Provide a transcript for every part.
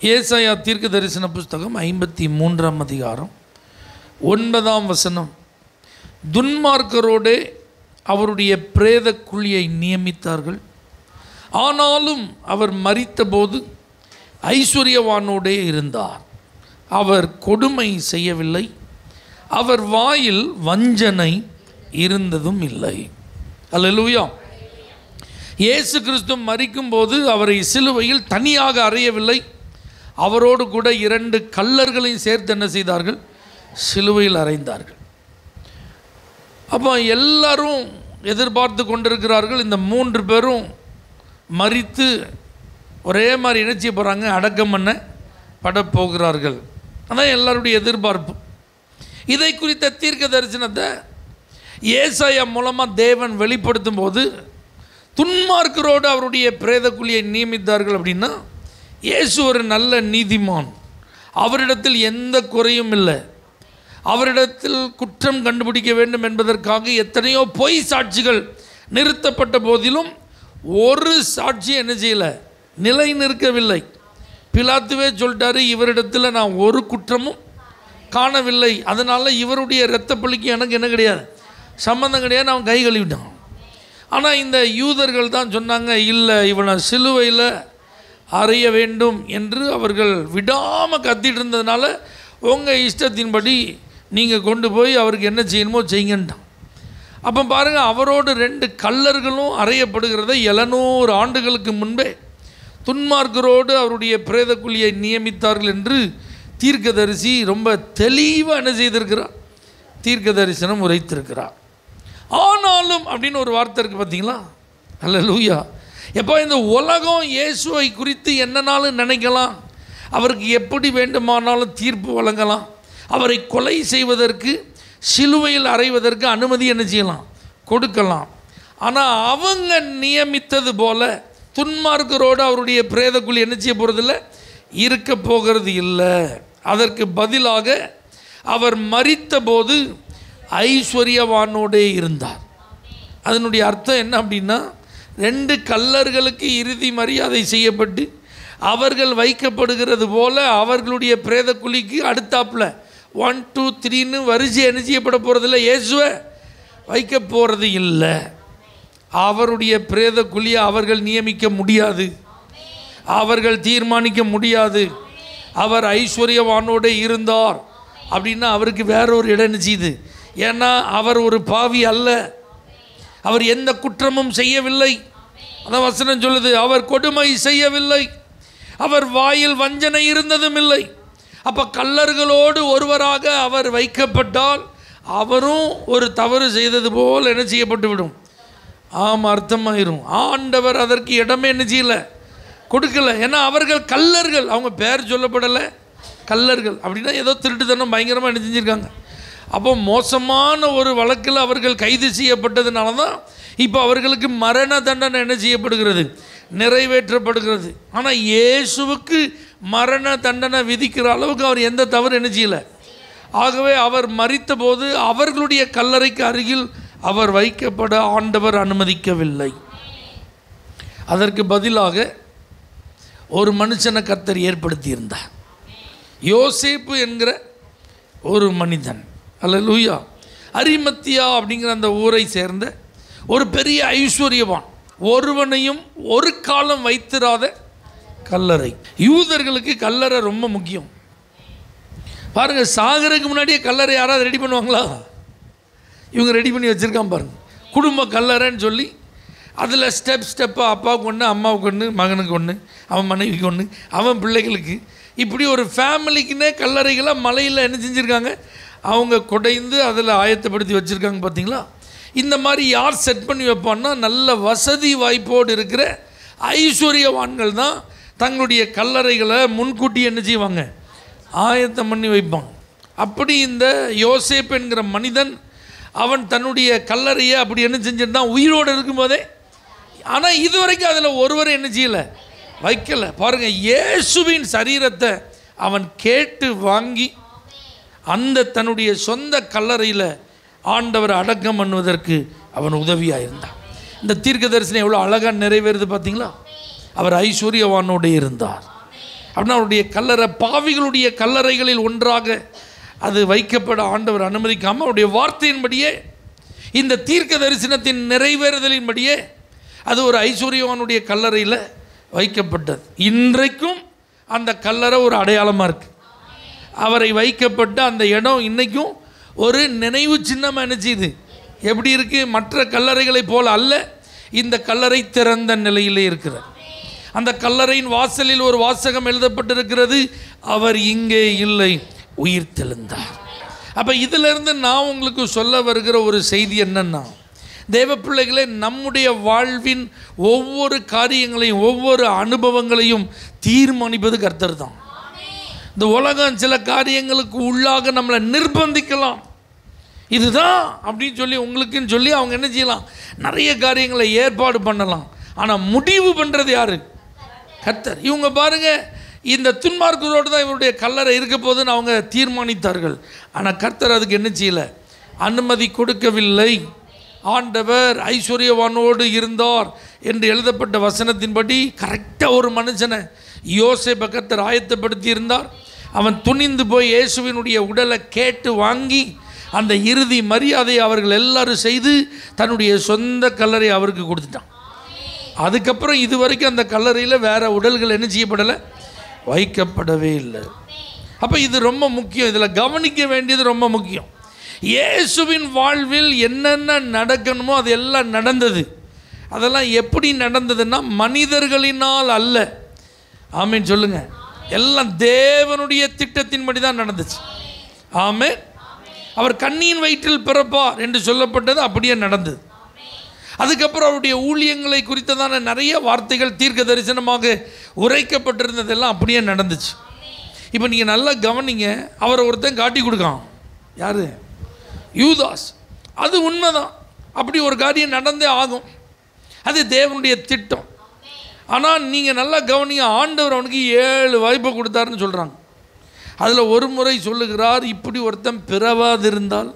ஏசாயா தீர்க்க தரிசன புஸ்தகம் 53ஆம் அதிகாரம் 9ஆம் வசனம். துன்மார்க்கரோடே அவருடைய பிரேத குழியை நியமித்தார்கள், ஆனாலும் அவர் மரித்தபோது ஐஸ்வர்யவானோடே இருந்தார். அவர் கொடுமை செய்யவில்லை, அவர் வாயில் வஞ்சனை இருந்ததும் இல்லை. அல்லேலூயா. இயேசு கிறிஸ்து மரிக்கும்போது அவரை சிலுவையில் தனியாக அறையவில்லை, அவரோடு கூட 2 கள்ளர்களையும் சேர்த்து என்ன செய்தார்கள்? சிலுவையில் அறைந்தார்கள். அப்போ எல்லாரும் எதிர்பார்த்து கொண்டிருக்கிறார்கள், இந்த 3 பேரும் மரித்து ஒரே மாதிரி இணைச்சி போகிறாங்க, அடக்கம் பண்ண படப்போகிறார்கள். அதான் எல்லாருடைய எதிர்பார்ப்பு. இதை குறித்த தீர்க்க தரிசனத்தை ஏசாயா மூலமாக தேவன் வெளிப்படுத்தும் போது துன்மார்க்கரோடு அவருடைய பிரேத குழியை நியமித்தார்கள். அப்படின்னா இயேசு ஒரு நல்ல நீதிமான், அவரிடத்தில் எந்த குறையும் இல்லை, அவரிடத்தில் குற்றம் கண்டுபிடிக்க வேண்டும் என்பதற்காக எத்தனையோ பொய் சாட்சிகள் நிறுத்தப்பட்ட போதிலும் ஒரு சாட்சி என்ன செய்யலை, நிலை நிற்கவில்லை. பிலாத்துவே சொல்லிட்டாரு, இவரிடத்தில் நான் ஒரு குற்றமும் காணவில்லை, அதனால் இவருடைய இரத்த பழிக்கு எனக்கு என்ன கிடையாது, சம்பந்தம் கிடையாது, நான் கை கழுவிட்டான். ஆனால் இந்த யூதர்கள் தான் சொன்னாங்க, இல்லை இவனை சிலுவையில் அறைய வேண்டும் என்று அவர்கள் விடாமல் கத்திட்டு இருந்ததுனால உங்கள் இஷ்டத்தின்படி நீங்கள் கொண்டு போய் அவருக்கு என்ன செய்யணுமோ செய்யுங்கன்ட்டான். அப்போ பாருங்கள், அவரோடு 2 கள்ளர்களும் அறையப்படுகிறதை 700 ஆண்டுகளுக்கு முன்பே துன்மார்க்கரோடு அவருடைய பிரேத குழியை நியமித்தார்கள் என்று தீர்க்கதரிசி ரொம்ப தெளிவாக என்ன செய்திருக்கிறார், தீர்க்க தரிசனம் உரைத்திருக்கிறார். ஆனாலும் அப்படின்னு ஒரு வார்த்தை இருக்குது பார்த்தீங்களா? அல்லேலூயா. எப்போ இந்த உலகம் இயேசுவை குறித்து என்னன்னாலும் நினைக்கலாம், அவருக்கு எப்படி வேண்டுமானாலும் தீர்ப்பு வழங்கலாம், அவரை கொலை செய்வதற்கு சிலுவையில் அறைவதற்கு அனுமதி என்ன செய்யலாம், கொடுக்கலாம். ஆனால் அவங்க நியமித்தது போல துன்மார்க்கரோடு அவருடைய பிரேத குழி என்ன செய்ய போகிறதில்ல, இருக்க போகிறது இல்லை. அதற்கு பதிலாக அவர் மரித்த போது ஐஸ்வர்யவானோடே இருந்தார். அதனுடைய அர்த்தம் என்ன அப்படின்னா, 2 கள்ளர்களுக்கு இறுதி மரியாதை செய்யப்பட்டு அவர்கள் வைக்கப்படுகிறது போல அவர்களுடைய பிரேத குழிக்கு அடுத்தாப்பில் 1 2 3ன்னு வரிசை என்ன செய்யப்பட போகிறதில்ல, இயேசுவை வைக்க போகிறது இல்லை. அவருடைய பிரேத குழியை அவர்கள் நியமிக்க முடியாது, அவர்கள் தீர்மானிக்க முடியாது. அவர் ஐஸ்வர்யவானோடு இருந்தார் அப்படின்னா அவருக்கு வேற ஒரு இடம் செய்யுது. ஏன்னா அவர் ஒரு பாவி அல்ல, அவர் எந்த குற்றமும் செய்யவில்லை. அதான் வசனம் சொல்லுது, அவர் கொடுமை செய்யவில்லை, அவர் வாயில் வஞ்சனை இருந்ததும் இல்லை. அப்போ கள்ளர்களோடு ஒருவராக அவர் வைக்கப்பட்டால் அவரும் ஒரு தவறு செய்தது போல் என்ன செய்யப்பட்டு விடும், ஆமாம் அர்த்தமாயிரும். ஆண்டவர் அதற்கு இடமே என்ன செய்யலை, கொடுக்கல. ஏன்னா அவர்கள் கள்ளர்கள், அவங்க பேர் சொல்லப்படலை, கள்ளர்கள். அப்படின்னா ஏதோ திருட்டுத்தனம் பயங்கரமாக என்ன செஞ்சுருக்காங்க. அப்போ மோசமான ஒரு வழக்கில் அவர்கள் கைது செய்யப்பட்டதுனால தான் இப்போ அவர்களுக்கு மரண தண்டனை என்ன செய்யப்படுகிறது, நிறைவேற்றப்படுகிறது. ஆனால் இயேசுவுக்கு மரண தண்டனை விதிக்கிற அளவுக்கு அவர் எந்த தவறு என்ன செய்யலை. ஆகவே அவர் மரித்த போது அவர்களுடைய கல்லறைக்கு அருகில் அவர் வைக்கப்பட ஆண்டவர் அனுமதிக்கவில்லை. அதற்கு பதிலாக ஒரு மனுஷனை கர்த்தர் ஏற்படுத்தியிருந்தார், யோசேப்பு என்கிற ஒரு மனிதன். அல்லேலூயா. அரிமத்தியா அப்படிங்கிற அந்த ஊரை சேர்ந்த ஒரு பெரிய ஐஸ்வர்யவான், ஒருவனையும் ஒரு காலம் வைத்திராத கல்லறை. யூதர்களுக்கு கல்லறை ரொம்ப முக்கியம். பாருங்கள், சாகருக்கு முன்னாடியே கல்லறை யாராவது ரெடி பண்ணுவாங்களா? இவங்க ரெடி பண்ணி வச்சுருக்கான் பாருங்கள், குடும்ப கல்லறைன்னு சொல்லி. அதில் ஸ்டெப்பாக அப்பாவுக்கு ஒன்று, அம்மாவுக்கு ஒன்று, மகனுக்கு ஒன்று, அவன் மனைவிக்கு ஒன்று, அவன் பிள்ளைகளுக்கு, இப்படி ஒரு ஃபேமிலிக்குன்னே கல்லறைகளாக மலையில் என்ன செஞ்சுருக்காங்க, அவங்க குடைந்து அதில் ஆயத்தப்படுத்தி வச்சுருக்காங்க. பார்த்தீங்களா? இந்த மாதிரி யார் செட் பண்ணி வைப்பான்னா, நல்ல வசதி வாய்ப்போடு இருக்கிற ஐஸ்வர்யவான்கள் தான் தங்களுடைய கல்லறைகளை முன்கூட்டி என்ன செய்வாங்க, ஆயத்தம் பண்ணி வைப்பாங்க. அப்படி இந்த யோசேப் என்கிற மனிதன் அவன் தன்னுடைய கல்லறையை அப்படி என்ன செஞ்சிருந்தான், உயிரோடு இருக்கும்போதே. ஆனால் இதுவரைக்கும் அதில் ஒருவரை என்ன செய்யலை, வைக்கலை. பாருங்கள், இயேசுவின் சரீரத்தை அவன் கேட்டு வாங்கி அந்த தன்னுடைய சொந்த கல்லறையில் ஆண்டவர் அடக்கம் பண்ணுவதற்கு அவன் உதவியாக இருந்தான். இந்த தீர்க்க தரிசனம் எவ்வளோ அழகாக நிறைவேறுது பார்த்தீங்களா? அவர் ஐஸ்வர்யவானோடு இருந்தார். அப்படின்னா அவருடைய கல்லறை பாவிகளுடைய கல்லறைகளில் ஒன்றாக அது வைக்கப்பட ஆண்டவர் அனுமதிக்காமல் அவருடைய வார்த்தையின்படியே இந்த தீர்க்க தரிசனத்தின் நிறைவேறுதலின்படியே அது ஒரு ஐஸ்வர்யவானுடைய கல்லறையில் வைக்கப்பட்டது. இன்றைக்கும் அந்த கல்லறை ஒரு அடையாளமாக இருக்குது. அவரை வைக்கப்பட்ட அந்த இடம் இன்றைக்கும் ஒரு நினைவு சின்னமாக நினச்சிது. எப்படி இருக்குது? மற்ற கல்லறைகளைப் போல அல்ல. இந்த கல்லறை திறந்த நிலையிலே இருக்கிறது. அந்த கல்லறையின் வாசலில் ஒரு வாசகம் எழுதப்பட்டிருக்கிறது, அவர் இங்கே இல்லை, உயிர் தெழுந்தார். அப்போ இதிலிருந்து நான் உங்களுக்கு சொல்ல வருகிற ஒரு செய்தி என்னன்னா, தேவ பிள்ளைகளே, நம்முடைய வாழ்வின் ஒவ்வொரு காரியங்களையும் ஒவ்வொரு அனுபவங்களையும் தீர்மானிப்பது கர்த்தர் தான். இந்த உலகம் சில காரியங்களுக்கு உள்ளாக நம்மளை நிர்பந்திக்கலாம், இதுதான் அப்படின்னு சொல்லி உங்களுக்குன்னு சொல்லி அவங்க என்ன செய்யலாம், நிறைய காரியங்களை ஏற்பாடு பண்ணலாம். ஆனால் முடிவு பண்ணுறது யாரு? கர்த்தர். இவங்க பாருங்க, இந்த துன்மார்க்கரோடு தான் இவருடைய கல்லறை இருக்க போதுன்னு அவங்க தீர்மானித்தார்கள். ஆனால் கர்த்தர் அதுக்கு என்ன செய்யலை, அனுமதி கொடுக்கவில்லை. ஆண்டவர் ஐஸ்வர்யவானோடு இருந்தார் என்று எழுதப்பட்ட வசனத்தின்படி கரெக்டாக ஒரு மனுஷனை யோசேப்பை கர்த்தர் ஆயத்தப்படுத்தி இருந்தார். அவன் துணிந்து போய் இயேசுவினுடைய உடலை கேட்டு வாங்கி அந்த இறுதி மரியாதையை அவர்கள் எல்லாரும் செய்து தன்னுடைய சொந்த கல்லறை அவருக்கு கொடுத்துட்டான். அதுக்கப்புறம் இதுவரைக்கும் அந்த கல்லறையில் வேறு உடல்கள் என்ன செய்யப்படலை, வைக்கப்படவே இல்லை. அப்போ இது ரொம்ப முக்கியம். இதில் கவனிக்க வேண்டியது ரொம்ப முக்கியம். இயேசுவின் வாழ்வில் என்னென்ன நடக்கணுமோ அது எல்லாம் நடந்தது. அதெல்லாம் எப்படி நடந்ததுன்னா மனிதர்களினால் அல்ல. ஆமீன் சொல்லுங்க. எல்லாம் தேவனுடைய திட்டத்தின்படி தான் நடந்துச்சு. ஆமென். அவர் கன்னியின் வயிற்றில் பிறப்பார் என்று சொல்லப்பட்டது அப்படியே நடந்தது. அதுக்கப்புறம் அவருடைய ஊழியங்களை குறித்ததான நிறைய வார்த்தைகள் தீர்க்க தரிசனமாக உரைக்கப்பட்டிருந்ததெல்லாம் அப்படியே நடந்துச்சு. இப்போ நீங்கள் நல்லா கவனிங்க. அவரை ஒருத்தன் காட்டி கொடுக்கான். யார்? யூதாஸ். அது உண்மைதான், அப்படி ஒரு காரியம் நடந்தே ஆகும். அது தேவனுடைய திட்டம். ஆனால் நீங்கள் நல்லா கவனிங்க, ஆண்டவர் அவனுக்கு 7 வாய்ப்பை கொடுத்தாருன்னு சொல்கிறாங்க. அதில் ஒரு முறை சொல்லுகிறார், இப்படி ஒருத்தன் பிறவாதிருந்தால்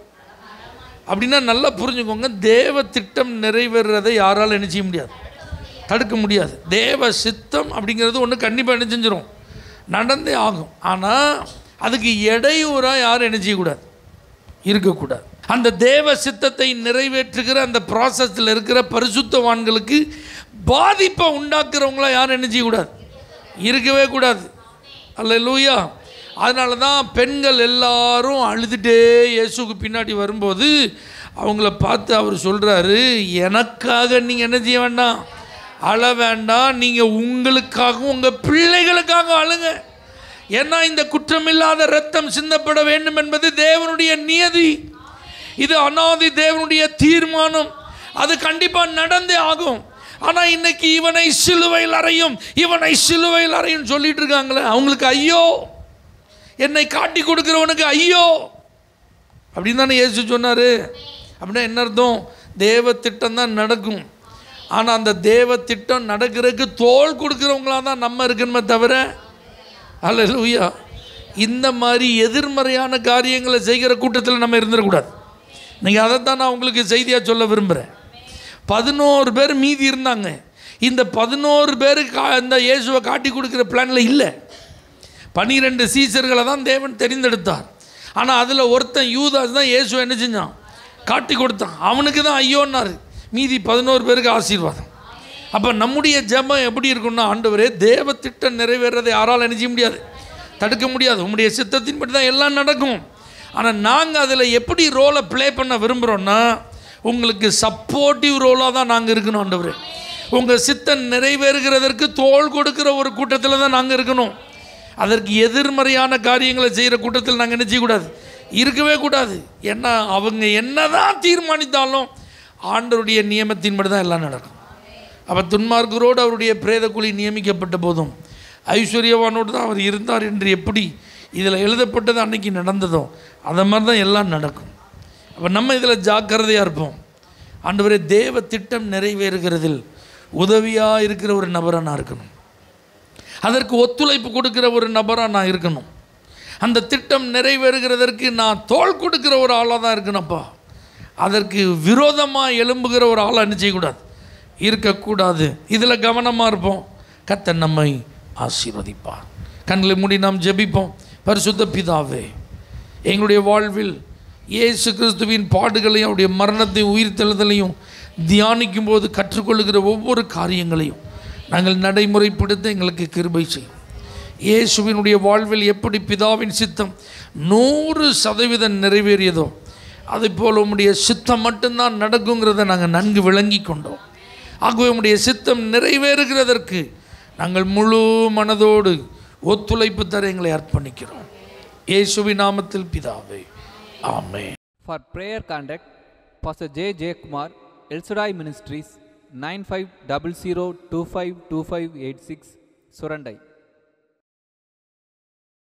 அப்படின்னா நல்லா புரிஞ்சுக்கோங்க, தேவ திட்டம் நிறைவேறதை யாரால் என்ன செய்ய முடியாது, தடுக்க முடியாது. தேவ சித்தம் அப்படிங்கிறது ஒன்று கண்டிப்பாக என்ன செஞ்சிடும், நடந்தே ஆகும். ஆனால் அதுக்கு இடையூறாக யாரும் என்ன செய்யக்கூடாது, இருக்கக்கூடாது. அந்த தேவ சித்தத்தை நிறைவேற்றுகிற அந்த ப்ராசஸில் இருக்கிற பரிசுத்தவான்களுக்கு பாதிப்பை உண்டாக்குறவங்களாம் யாரும் என்ன செய்யக்கூடாது, இருக்கவே கூடாது. அல்லேலூயா. அதனால தான் பெண்கள் எல்லாரும் அழுதுகிட்டே இயேசுக்கு பின்னாடி வரும்போது அவங்கள பார்த்து அவர் சொல்கிறாரு, எனக்காக நீங்கள் என்ன செய்ய வேண்டாம், அழ வேண்டாம், நீங்கள் உங்களுக்காகவும் உங்கள் பிள்ளைகளுக்காக அழுங்க. ஏன்னா இந்த குற்றமில்லாத இரத்தம் சிந்தப்பட வேண்டும் என்பது தேவனுடைய நியதி. இது அனாதி தேவனுடைய தீர்மானம். அது கண்டிப்பாக நடந்தே ஆகும். ஆனால் இன்னைக்கு இவனை சிலுவையில் அறையும், இவனை சிலுவையில் அறையும் சொல்லிட்டு இருக்காங்களே, அவங்களுக்கு ஐயோ, என்னை காட்டி கொடுக்கிறவனுக்கு ஐயோ அப்படின்னு தானே இயேசு சொன்னார். அப்படின்னா என்ன அர்த்தம்? தேவ திட்டம் தான் நடக்கும். ஆனால் அந்த தேவ திட்டம் நடக்கிறதுக்கு தோள் கொடுக்குறவங்களாக தான் நம்ம இருக்கணுமே தவிர, அல்லேலூயா, இந்த மாதிரி எதிர்மறையான காரியங்களை செய்கிற கூட்டத்தில் நம்ம இருந்துடக்கூடாது. நீங்கள் அதைத்தான் நான் உங்களுக்கு செய்தியாக சொல்ல விரும்புகிறேன். 11 பேர் மீதி இருந்தாங்க. இந்த 11 பேருக்கு அந்த இயேசுவை காட்டி கொடுக்குற பிளானில் இல்லை. 12 சீசர்களை தான் தேவன் தெரிந்தெடுத்தார். ஆனால் அதில் ஒருத்தன் யூதாஸ் தான் இயேசுவை என்ன செஞ்சான், காட்டி கொடுத்தான். அவனுக்கு தான் ஐயோன்னாரு. மீதி 11 பேருக்கு ஆசீர்வாதம். அப்போ நம்முடைய ஜெபம் எப்படி இருக்குன்னா, ஆண்டவரே, தேவ திட்டம் நிறைவேறதை யாரால் என்ன செய்ய முடியாது, தடுக்க முடியாது. உங்களுடைய சித்தத்தின்படி தான் எல்லாம் நடக்கும். ஆனால் நாங்கள் அதில் எப்படி ரோலை ப்ளே பண்ண விரும்புகிறோன்னா, உங்களுக்கு சப்போர்ட்டிவ் ரோலாக தான் நாங்கள் இருக்கணும். ஆண்டவரே, உங்கள் சித்தம் நிறைவேறுகிறதற்கு தோள் கொடுக்குற ஒரு கூட்டத்தில் தான் நாங்கள் இருக்கணும். அதற்கு எதிர்மறையான காரியங்களை செய்கிற கூட்டத்தில் நாங்கள் என்ன செய்யக்கூடாது, இருக்கவே கூடாது. ஏன்னா அவங்க என்ன தான் தீர்மானித்தாலும் ஆண்டவருடைய நியமத்தின்படி தான் எல்லாம் நடக்கும். அப்போ துன்மார்க்கரோடு அவருடைய பிரேத குழி நியமிக்கப்பட்ட போதும் ஐஸ்வர்யவானோடு தான் அவர் இருந்தார் என்று எப்படி இதில் எழுதப்பட்டது அன்னைக்கு நடந்ததோ அதை மாதிரி தான் எல்லாம் நடக்கும். அப்போ நம்ம இதில் ஜாக்கிரதையாக இருப்போம். ஆண்டவரே, தேவ திட்டம் நிறைவேறுகிறதில் உதவியாக இருக்கிற ஒரு நபராக நான் இருக்கணும். அதற்கு ஒத்துழைப்பு கொடுக்கிற ஒரு நபராக நான் இருக்கணும். அந்த திட்டம் நிறைவேறுகிறதற்கு நான் தோள் கொடுக்கிற ஒரு ஆளாக தான் இருக்கணும்ப்பா. அதற்கு விரோதமாக எழும்புகிற ஒரு ஆளாக என்ன செய்யக்கூடாது, இருக்கக்கூடாது. இதில் கவனமாக இருப்போம். கர்த்தர் நம்மை ஆசீர்வதிப்பார். கண்களை மூடி நாம் ஜெபிப்போம். பரிசுத்த பிதாவே, எங்களுடைய வாழ்வில் இயேசு கிறிஸ்துவின் பாடுகளையும் அவருடைய மரணத்தையும் உயிர்த்தெழுதலையும் தியானிக்கும் போது கற்றுக்கொள்ளுகிற ஒவ்வொரு காரியங்களையும் நாங்கள் நடைமுறைப்படுத்த எங்களுக்கு கிருபை செய்யும். இயேசுவினுடைய வாழ்வில் எப்படி பிதாவின் சித்தம் 100% நிறைவேறியதோ அதேபோல் உம்முடைய சித்தம் மட்டும்தான் நடக்குங்கிறத நாங்கள் நன்கு விளங்கி கொண்டோம். ஆகவே உம்முடைய சித்தம் நிறைவேறுகிறதற்கு நாங்கள் முழு மனதோடு ஒத்துழைப்பு தர எங்களை அர்ப்பணிக்கிறோம். இயேசுவின் நாமத்தில் பிதாவே, ஆமென். For prayer contact, Pastor J. J. Kumar, El Shaddai Ministries, 9500252586, Surandai.